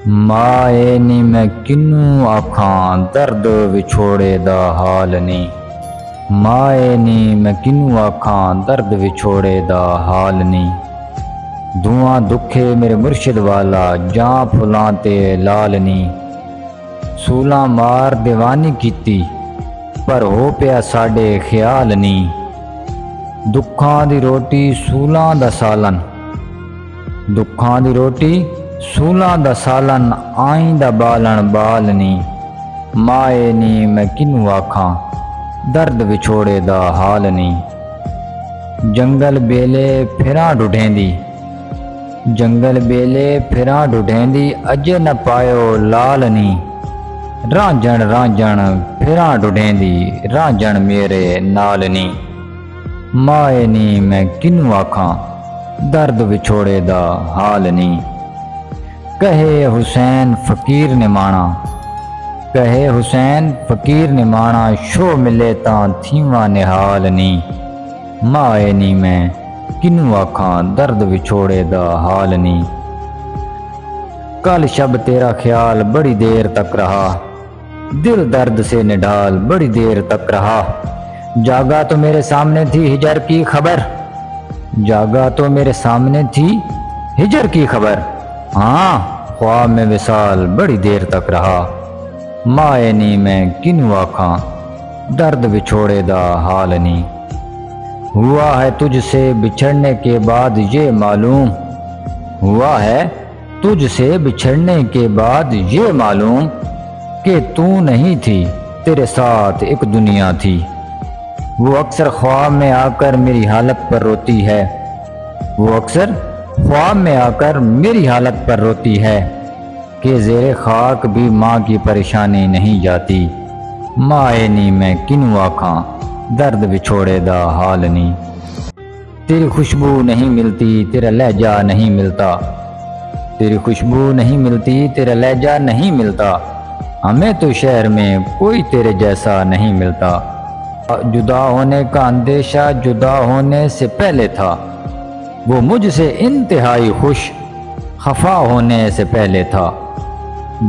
مائے نی میں کنوں آکھاں درد وچھوڑے دا حال نی، مائے نی میں کنوں آکھاں درد وچھوڑے دا حال نی۔ دھواں دکھے میرے مرشد والا جاں پھلاں تے لال نی، سولاں مار دیوانی کیتی پر ہو پیا ساڈے خیال نی۔ دکھاں دی روٹی سولاں دا سالن، دکھاں دی روٹی سولاں دا سالن آئیں دا بالن بال نی۔ مائے نی میں کنوں آکھاں درد وچھوڑے دا حال نی۔ جنگل بیلے پھراں ڈھڈھیندی، جنگل بیلے پھراں ڈھڈھیندی اجے نہ پایو لال نی۔ رانجھن رانجھن پھراں ڈھڈھیندی رانجھن میرے نال نی۔ مائے نی میں کنوں آکھاں درد وچھوڑے دا حال نی۔ کہے حسین فقیر نے مانا، کہے حسین فقیر نے مانا شو ملے تاں تھیواں نہال نی۔ مائے نی میں کنوں آکھاں درد وچھوڑے دا حال نی۔ کل شب تیرا خیال بڑی دیر تک رہا، دل درد سے نڈال بڑی دیر تک رہا۔ جاگا تو میرے سامنے تھی ہجر کی خبر، جاگا تو میرے سامنے تھی ہجر کی خبر۔ ہاں خواب میں وصال بڑی دیر تک رہا۔ مائے نی میں کنوں آکھاں درد وچھوڑے دا حال نی۔ ہوا ہے تجھ سے بچھڑنے کے بعد یہ معلوم، ہوا ہے تجھ سے بچھڑنے کے بعد یہ معلوم کہ تو نہیں تھی تیرے ساتھ ایک دنیا تھی۔ وہ اکثر خواب میں آ کر میری حالت پر روتی ہے، وہ اکثر خواب میں آ کر میری حالت پر روتی ہے کہ زیر خاک بھی ماں کی پریشانی نہیں جاتی۔ مائے نی میں کنوں آکھاں درد وچھوڑے دا حال نی۔ تیری خوشبو نہیں ملتی تیرا لہجہ نہیں ملتا، تیری خوشبو نہیں ملتی تیرا لہجہ نہیں ملتا۔ ہمیں تو شہر میں کوئی تیرے جیسا نہیں ملتا۔ جدا ہونے کا اندیشہ جدا ہونے سے پہلے تھا، وہ مجھ سے انتہائی خوش خفا ہونے سے پہلے تھا۔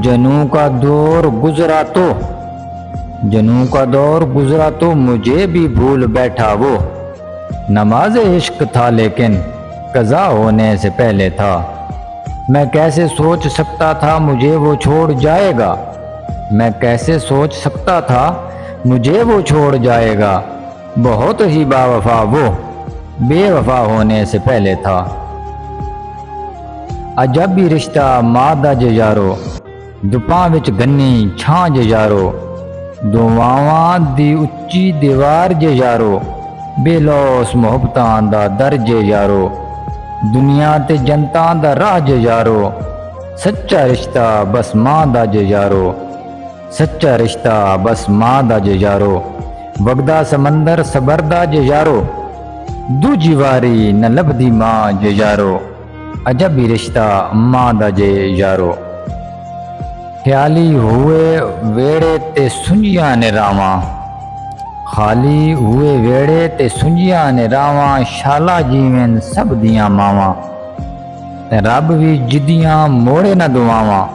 جنوں کا دور گزرا تو، جنوں کا دور گزرا تو مجھے بھی بھول بیٹھا وہ۔ نماز عشق تھا لیکن قضا ہونے سے پہلے تھا۔ میں کیسے سوچ سکتا تھا مجھے وہ چھوڑ جائے گا، میں کیسے سوچ سکتا تھا مجھے وہ چھوڑ جائے گا۔ بہت ہی با وفا وہ بے وفا ہونے سے پہلے تھا۔ عجب ہی رشتہ مادہ جے یارو، دپاں وچ گنی چھاں جے یارو۔ دعواں دی اچی دیوار جے یارو، بے لوس محبتاں دا در جے یارو۔ دنیا تے جنتاں دا راہ جے یارو، سچا رشتہ بس ماں دا جے یارو، سچا رشتہ بس ماں دا جے یارو۔ وگدا سمندر سبردا جے یارو، دوجی واری نہ لبدی ماں جے یارو۔ عجب ہی رشتہ ماں دا جے یارو۔ خیالی ہوئے ویڑے تے سنجیاں نے راواں، خالی ہوئے ویڑے تے سنجیاں نے راواں۔ شالا جیویں سب دیاں ماواں، رب بھی جدیاں موڑے نہ دعاواں۔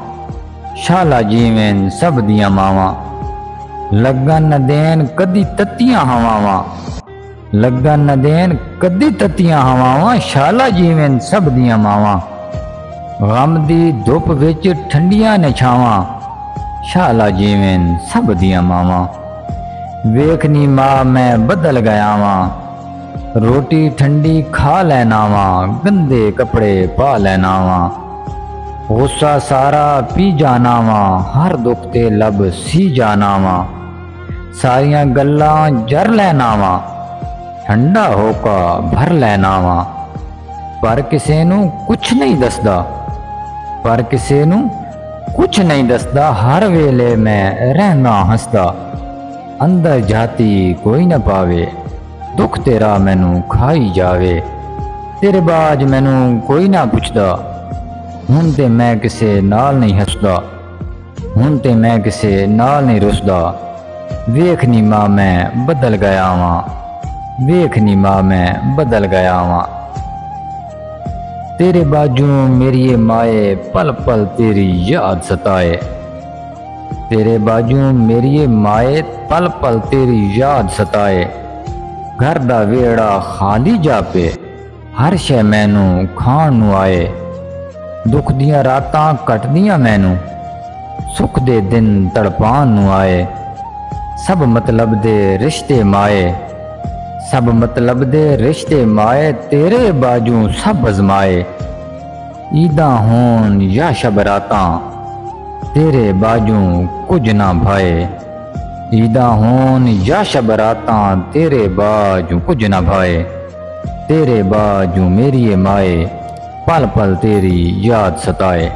شالا جیویں سب دیاں ماواں، لگن نہ دین کدی تتیاں ہواواں، لگن نہ دین کدی تتیاں ہواواں۔ شالا جیویں سب دیاں ماواں، غم دی دھوپ وچ ٹھنڈیاں نے چھاواں۔ شالا جیویں سب دیاں ماواں۔ ویکھنی ماں میں بدل گیا واں، روٹی ٹھنڈی کھا لینا واں، گندے کپڑے پا لینا واں۔ غصہ سارا پی جانا واں، ہر دکھ تے لب سی جانا واں۔ ساریاں گلاں جر لینا واں، ٹھنڈا ہو کا بھر لینا واں۔ پر کسے نوں کچھ نہیں دسدا، پر کسے نوں کچھ نہیں دسدا، ہر ویلے میں رہنا ہسدا۔ اندر جاتی کوئی نہ پاوے، دکھ تیرا مینوں کھائی جاوے۔ تیرے باج مینوں کوئی نہ پوچھدا، ہن تے میں کسے نال نہیں ہسدا، ہن تے میں کسے نال نہیں رسدا۔ ویکھنی ماں میں بدل گیا واں، ویکھنی ماں میں بدل گیا واں۔ تیرے باجو میری مائے پل پل تیری یاد ستائے، تیرے باجو میری مائے پل پل تیری یاد ستائے، گھر دا ویڑا خالی جا پے ہر شے مینوں کھان نو آئے، دکھ دیاں راتاں کٹ دیاں مینوں سکھ دے دن تڑپان نو آئے، سب مطلب دے رشتے مائے، سب مطلب دے رشتے مائے، تیرے باجوں سب ازمائے، عیداں ہون یا شب راتاں تیرے باجوں کچھ نہ بھائے، عیداں ہون یا شب راتاں تیرے باجوں کچھ نہ بھائے، تیرے باجوں میری مائے پل پل تیری یاد ستائے۔